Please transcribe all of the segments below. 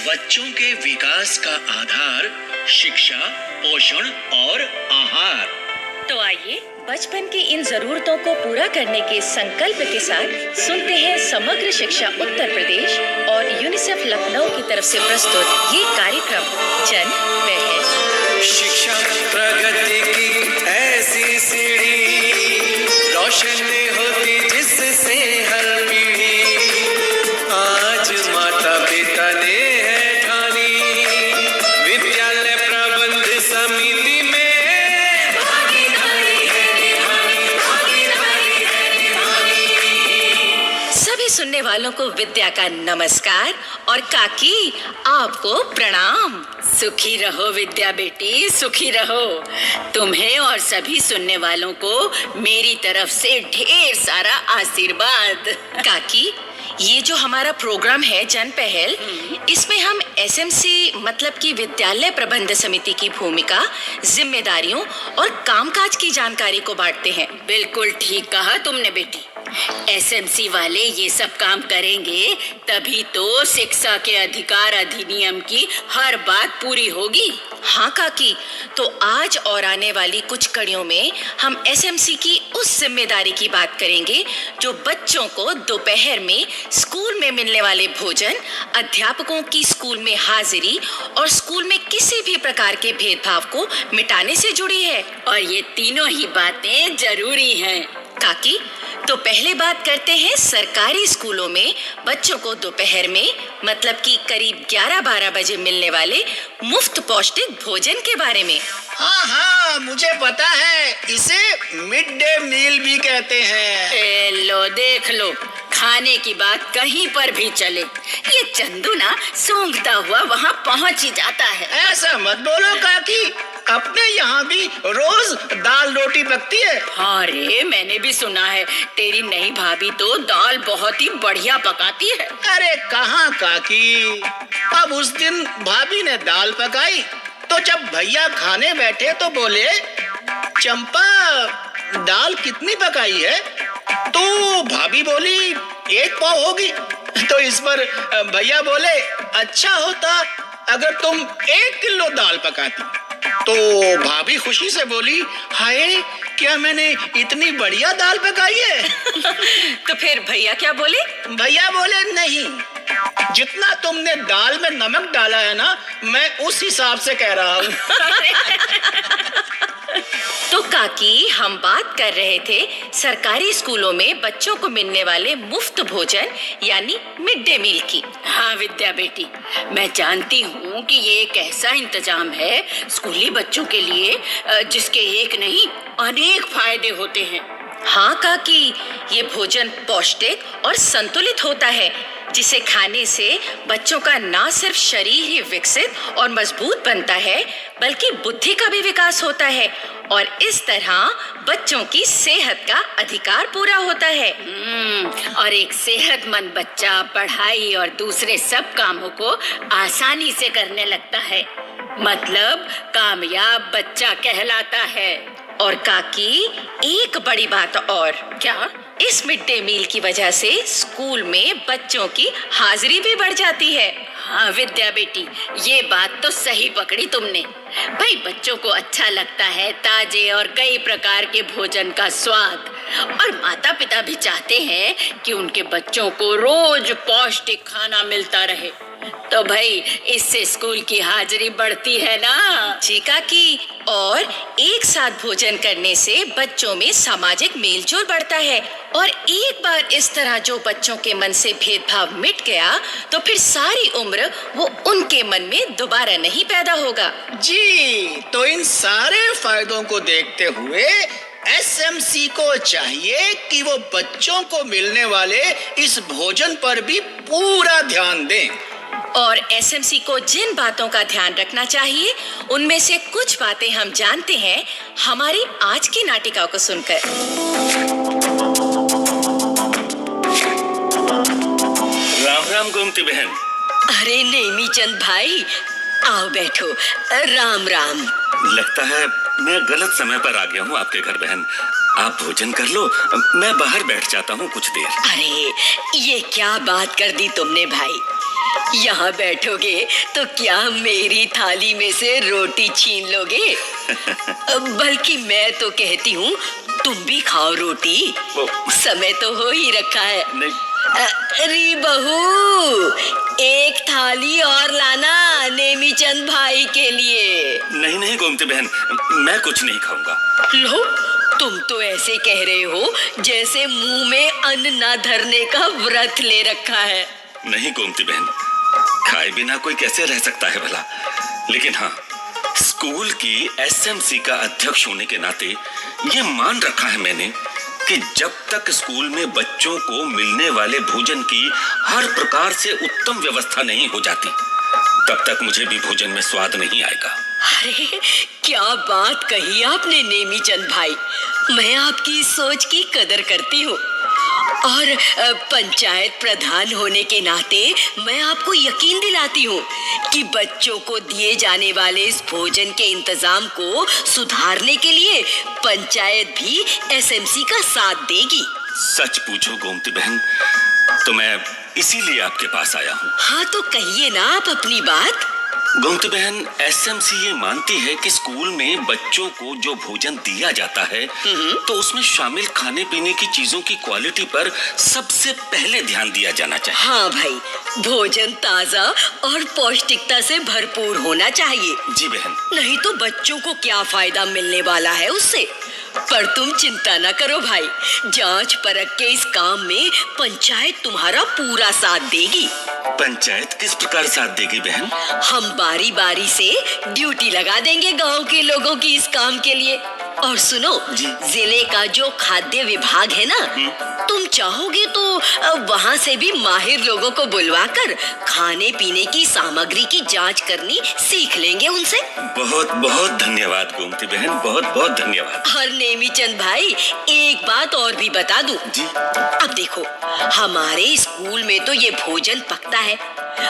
बच्चों के विकास का आधार शिक्षा, पोषण और आहार। तो आइए बचपन की इन जरूरतों को पूरा करने के संकल्प के साथ सुनते हैं समग्र शिक्षा उत्तर प्रदेश और यूनिसेफ लखनऊ की तरफ से प्रस्तुत ये कार्यक्रम जन पहल। शिक्षा प्रगति की ऐसी सीढ़ी रोशन होती जिससे हर पीढ़ी। आज माता पिता ने है ठानी विद्यालय प्रबंध समिति में सभी सुनने वालों को विद्या का नमस्कार और काकी आपको प्रणाम। सुखी रहो विद्या बेटी, सुखी रहो। तुम्हें और सभी सुनने वालों को मेरी तरफ से ढेर सारा आशीर्वाद। काकी, ये जो हमारा प्रोग्राम है जन पहल, इसमें हम एसएमसी मतलब कि विद्यालय प्रबंध समिति की भूमिका, जिम्मेदारियों और कामकाज की जानकारी को बांटते हैं। बिल्कुल ठीक कहा तुमने बेटी। एसएमसी वाले ये सब काम करेंगे तभी तो शिक्षा के अधिकार अधिनियम की हर बात पूरी होगी। हाँ काकी, तो आज और आने वाली कुछ कड़ियों में हम एसएमसी की उस जिम्मेदारी की बात करेंगे जो बच्चों को दोपहर में स्कूल में मिलने वाले भोजन, अध्यापकों की स्कूल में हाजिरी और स्कूल में किसी भी प्रकार के भेदभाव को मिटाने से जुड़ी है। और ये तीनों ही बातें जरूरी हैं। काकी, तो पहले बात करते हैं सरकारी स्कूलों में बच्चों को दोपहर में मतलब कि करीब 11-12 बजे मिलने वाले मुफ्त पौष्टिक भोजन के बारे में। हाँ, मुझे पता है, इसे मिड डे मील भी कहते हैं। लो देख लो, खाने की बात कहीं पर भी चले, ये चंदू ना सूंघता हुआ वहाँ पहुँच ही जाता है। ऐसा मत बोलो काकी, अपने यहाँ भी रोज दाल रोटी पकती है। हाँ रे, मैंने भी सुना है तेरी नई भाभी तो दाल बहुत ही बढ़िया पकाती है। अरे कहाँ काकी, अब उस दिन भाभी ने दाल पकाई तो जब भैया खाने बैठे तो बोले, चंपा दाल कितनी पकाई है? तो भाभी बोली 1 पाव होगी। तो इस पर भैया बोले, अच्छा होता अगर तुम 1 किलो दाल पकाती। तो भाभी खुशी से बोली, हाय क्या मैंने इतनी बढ़िया दाल पकाई है? तो फिर भैया क्या बोले? भैया बोले, नहीं, जितना तुमने दाल में नमक डाला है ना, मैं उस हिसाब से कह रहा हूँ। तो काकी, हम बात कर रहे थे सरकारी स्कूलों में बच्चों को मिलने वाले मुफ्त भोजन यानी मिड डे मील की। हाँ विद्या बेटी, मैं जानती हूँ कि ये एक ऐसा इंतजाम है स्कूली बच्चों के लिए जिसके एक नहीं अनेक फायदे होते हैं। हाँ काकी, ये भोजन पौष्टिक और संतुलित होता है जिसे खाने से बच्चों का न सिर्फ शरीर ही विकसित और मजबूत बनता है बल्कि बुद्धि का भी विकास होता है और इस तरह बच्चों की सेहत का अधिकार पूरा होता है। और एक सेहतमंद बच्चा पढ़ाई और दूसरे सब कामों को आसानी से करने लगता है, मतलब कामयाब बच्चा कहलाता है। और काकी, एक बड़ी बात और, क्या? इस मिड डे मील की वजह से स्कूल में बच्चों की हाजिरी भी बढ़ जाती है। हाँ विद्या बेटी, ये बात तो सही पकड़ी तुमने। भाई बच्चों को अच्छा लगता है ताजे और कई प्रकार के भोजन का स्वाद, और माता पिता भी चाहते हैं कि उनके बच्चों को रोज पौष्टिक खाना मिलता रहे। तो भाई इससे स्कूल की हाजिरी बढ़ती है ना। जी काकी, और एक साथ भोजन करने से बच्चों में सामाजिक मेलजोल बढ़ता है और एक बार इस तरह जो बच्चों के मन से भेदभाव मिट गया तो फिर सारी उम्र वो उनके मन में दोबारा नहीं पैदा होगा। जी, तो इन सारे फायदों को देखते हुए एसएमसी को चाहिए कि वो बच्चों को मिलने वाले इस भोजन पर भी पूरा ध्यान दें। और एसएमसी को जिन बातों का ध्यान रखना चाहिए उनमें से कुछ बातें हम जानते हैं हमारी आज की नाटिका को सुनकर। राम राम गोमती बहन। अरे नेमी चंद भाई, आओ बैठो। राम राम। लगता है मैं गलत समय पर आ गया हूँ आपके घर बहन। आप भोजन कर लो, मैं बाहर बैठ जाता हूँ कुछ देर। अरे ये क्या बात कर दी तुमने भाई। यहाँ बैठोगे तो क्या मेरी थाली में से रोटी छीन लोगे? बल्कि मैं तो कहती हूँ तुम भी खाओ रोटी, समय तो हो ही रखा है। नहीं। अरे बहू, एक थाली और लाना नेमीचंद भाई के लिए। नहीं नहीं गोमती बहन, मैं कुछ नहीं खाऊंगा। लो, तुम तो ऐसे कह रहे हो जैसे मुंह में अन्न ना धरने का व्रत ले रखा है। नहीं गोमती बहन, खाए बिना कोई कैसे रह सकता है भला। लेकिन हाँ, स्कूल की एसएमसी का अध्यक्ष होने के नाते ये मान रखा है मैंने कि जब तक स्कूल में बच्चों को मिलने वाले भोजन की हर प्रकार से उत्तम व्यवस्था नहीं हो जाती, तब तक मुझे भी भोजन में स्वाद नहीं आएगा। अरे क्या बात कही आपने नेमीचंद भाई, मैं आपकी इस सोच की कदर करती हूँ। और पंचायत प्रधान होने के नाते मैं आपको यकीन दिलाती हूँ कि बच्चों को दिए जाने वाले इस भोजन के इंतजाम को सुधारने के लिए पंचायत भी एसएमसी का साथ देगी। सच पूछो गोमती बहन, तो मैं इसीलिए आपके पास आया हूँ। हाँ तो कहिए ना आप अपनी बात। गोमती बहन, एसएमसी ये मानती है कि स्कूल में बच्चों को जो भोजन दिया जाता है तो उसमें शामिल खाने पीने की चीजों की क्वालिटी पर सबसे पहले ध्यान दिया जाना चाहिए। हाँ भाई, भोजन ताजा और पौष्टिकता से भरपूर होना चाहिए। जी बहन। नहीं तो बच्चों को क्या फायदा मिलने वाला है उससे। पर तुम चिंता ना करो भाई, जांच परख के इस काम में पंचायत तुम्हारा पूरा साथ देगी। पंचायत किस प्रकार साथ देगी बहन? हम बारी बारी से ड्यूटी लगा देंगे गांव के लोगों की इस काम के लिए। और सुनो, जिले का जो खाद्य विभाग है ना, तुम चाहोगे तो वहाँ से भी माहिर लोगों को बुलवाकर खाने पीने की सामग्री की जांच करनी सीख लेंगे उनसे। बहुत बहुत धन्यवाद गोमती बहन, बहुत बहुत धन्यवाद। और नेमीचंद भाई, एक बात और भी बता दूं। जी। अब देखो, हमारे स्कूल में तो ये भोजन पकता है,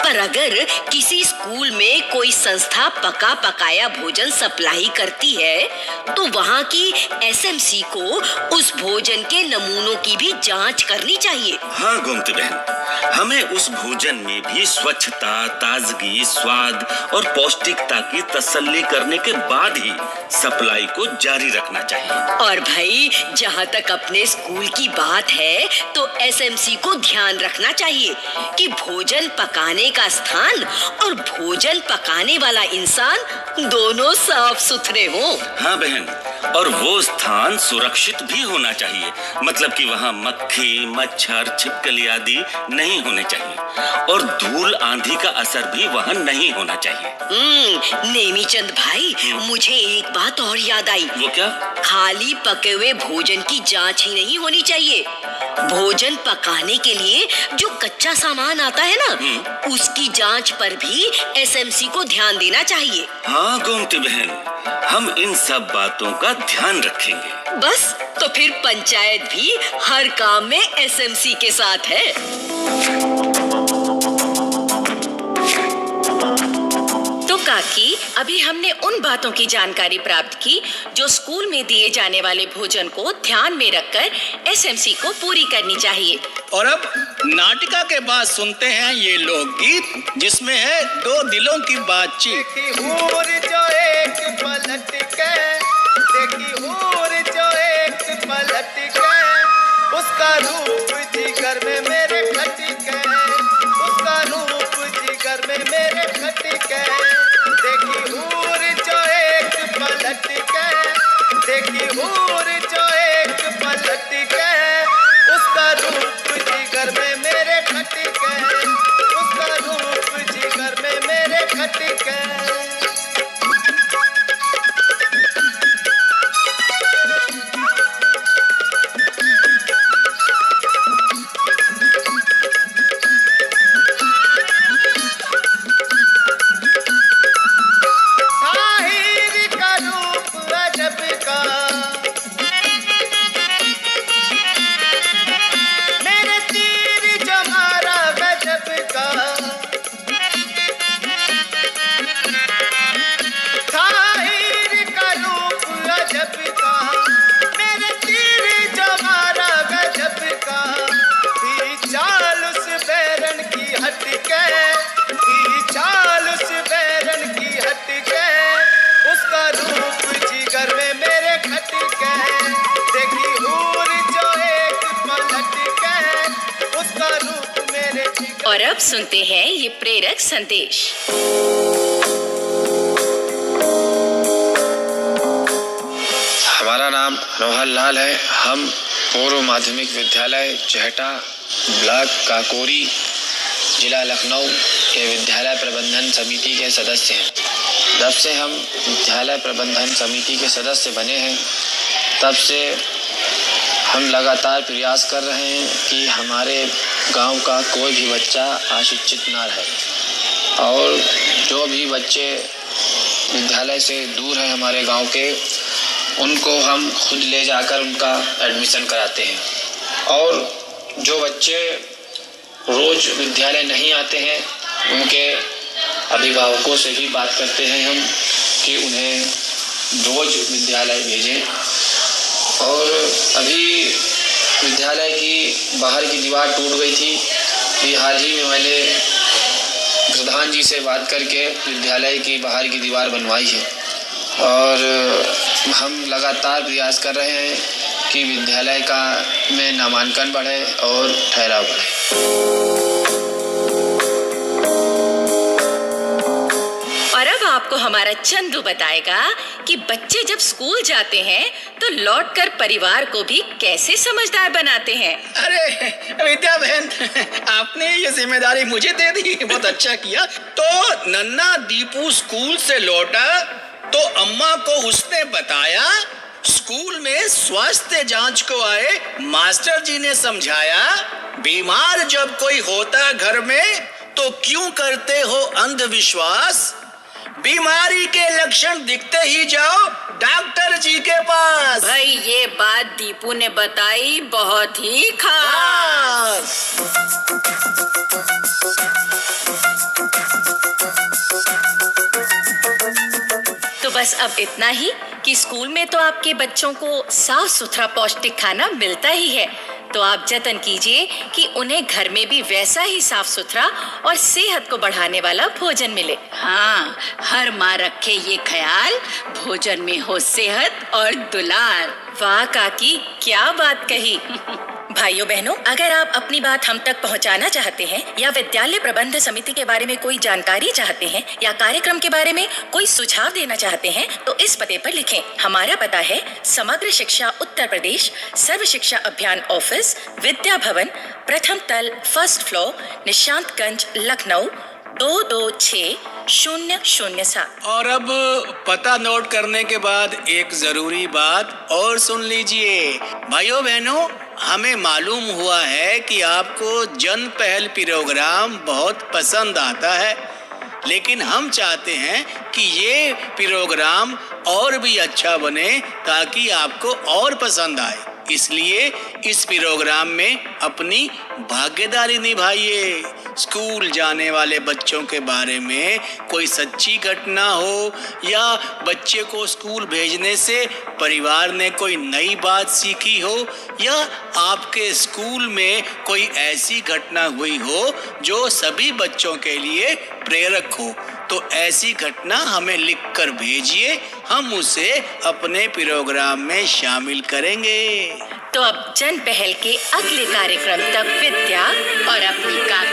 पर अगर किसी स्कूल में कोई संस्था पका पकाया भोजन सप्लाई करती है तो वहाँ की एसएमसी को उस भोजन के नमूनों की भी जांच करनी चाहिए। हाँ गोमती बहन, हमें उस भोजन में भी स्वच्छता, ताजगी, स्वाद और पौष्टिकता की तसल्ली करने के बाद ही सप्लाई को जारी रखना चाहिए। और भाई, जहाँ तक अपने स्कूल की बात है तो एसएमसी को ध्यान रखना चाहिए कि भोजन पकाने का स्थान और भोजन पकाने वाला इंसान दोनों साफ सुथरे हों। हाँ बहन, और वो स्थान सुरक्षित भी होना चाहिए, मतलब कि वहाँ मक्खी, मच्छर, छिपकली आदि नहीं होने चाहिए और धूल आंधी का असर भी वहाँ नहीं होना चाहिए। नेमीचंद भाई, मुझे एक बात और याद आई। वो क्या? खाली पके हुए भोजन की जांच ही नहीं होनी चाहिए। भोजन पकाने के लिए जो कच्चा सामान आता है ना, उसकी जांच पर भी एसएमसी को ध्यान देना चाहिए। हाँ गोमती बहन, हम इन सब बातों का ध्यान रखेंगे। बस, तो फिर पंचायत भी हर काम में एसएमसी के साथ है। तो काकी, अभी हमने उन बातों की जानकारी प्राप्त की जो स्कूल में दिए जाने वाले भोजन को ध्यान में रखकर एसएमसी को पूरी करनी चाहिए। और अब नाटिका के बाद सुनते हैं ये लोकगीत जिसमें है दो दिलों की बातचीत। देखी हूर जो एक पलट के, देखी हूर जो एक पलट के, उसका रूप जिगर में मेरे खटके, उसका रूप जिगर में मेरे खटके। देखी हूर जो एक पलट के, देखी हूर जो एक पलट के, उसका रूप जिगर में मेरे खटके, उसका रूप जिगर में मेरे खटके। ताहिर का रूप अजब का, मेरे तीर जो मारा गजब का। और अब सुनते हैं ये प्रेरक संदेश। हमारा नाम रोहन लाल है। हम पूर्व माध्यमिक विद्यालय चहटा, ब्लॉक काकोरी, जिला लखनऊ के विद्यालय प्रबंधन समिति के सदस्य हैं। जब से हम विद्यालय प्रबंधन समिति के सदस्य बने हैं, तब से हम लगातार प्रयास कर रहे हैं कि हमारे गांव का कोई भी बच्चा अशिक्षित ना रहे, और जो भी बच्चे विद्यालय से दूर हैं हमारे गांव के, उनको हम खुद ले जाकर उनका एडमिशन कराते हैं। और जो बच्चे रोज विद्यालय नहीं आते हैं, उनके अभिभावकों से भी बात करते हैं हम कि उन्हें रोज विद्यालय भेजें। और अभी विद्यालय की बाहर की दीवार टूट गई थी। अभी हाल ही में मैंने प्रधान जी से बात करके विद्यालय की बाहर की दीवार बनवाई है, और हम लगातार प्रयास कर रहे हैं कि विद्यालय का में नामांकन बढ़े और ठहराव बढ़े। और अब आपको हमारा चंदू बताएगा कि बच्चे जब स्कूल जाते हैं तो लौटकर परिवार को भी कैसे समझदार बनाते हैं। अरे विद्या बहन, आपने ये जिम्मेदारी मुझे दे दी, बहुत अच्छा किया। तो नन्ना दीपू स्कूल से लौटा तो अम्मा को उसने बताया, स्कूल में स्वास्थ्य जांच को आए मास्टर जी ने समझाया, बीमार जब कोई होता घर में तो क्यों करते हो अंधविश्वास, बीमारी के लक्षण दिखते ही जाओ डॉक्टर जी के पास। भाई ये बात दीपू ने बताई बहुत ही खास। तो बस अब इतना ही कि स्कूल में तो आपके बच्चों को साफ सुथरा पौष्टिक खाना मिलता ही है, तो आप जतन कीजिए कि उन्हें घर में भी वैसा ही साफ सुथरा और सेहत को बढ़ाने वाला भोजन मिले। हाँ, हर माँ रखे ये ख्याल, भोजन में हो सेहत और दुलार। वाह काकी, क्या बात कही। भाइयों बहनों, अगर आप अपनी बात हम तक पहुंचाना चाहते हैं या विद्यालय प्रबंध समिति के बारे में कोई जानकारी चाहते हैं या कार्यक्रम के बारे में कोई सुझाव देना चाहते हैं, तो इस पते पर लिखें। हमारा पता है समग्र शिक्षा उत्तर प्रदेश, सर्व शिक्षा अभियान ऑफिस, विद्या भवन, प्रथम तल, फर्स्ट फ्लोर, निशांतगंज, लखनऊ 226007। और अब पता नोट करने के बाद एक जरूरी बात और सुन लीजिए। भाइयों बहनों, हमें मालूम हुआ है कि आपको जन पहल प्रोग्राम बहुत पसंद आता है, लेकिन हम चाहते हैं कि ये प्रोग्राम और भी अच्छा बने ताकि आपको और पसंद आए। इसलिए इस प्रोग्राम में अपनी भागीदारी निभाइए। स्कूल जाने वाले बच्चों के बारे में कोई सच्ची घटना हो या बच्चे को स्कूल भेजने से परिवार ने कोई नई बात सीखी हो या आपके स्कूल में कोई ऐसी घटना हुई हो जो सभी बच्चों के लिए प्रेरक हो, तो ऐसी घटना हमें लिखकर भेजिए, हम उसे अपने प्रोग्राम में शामिल करेंगे। तो अब जन पहल के अगले कार्यक्रम तक विद्या और अपनी काकी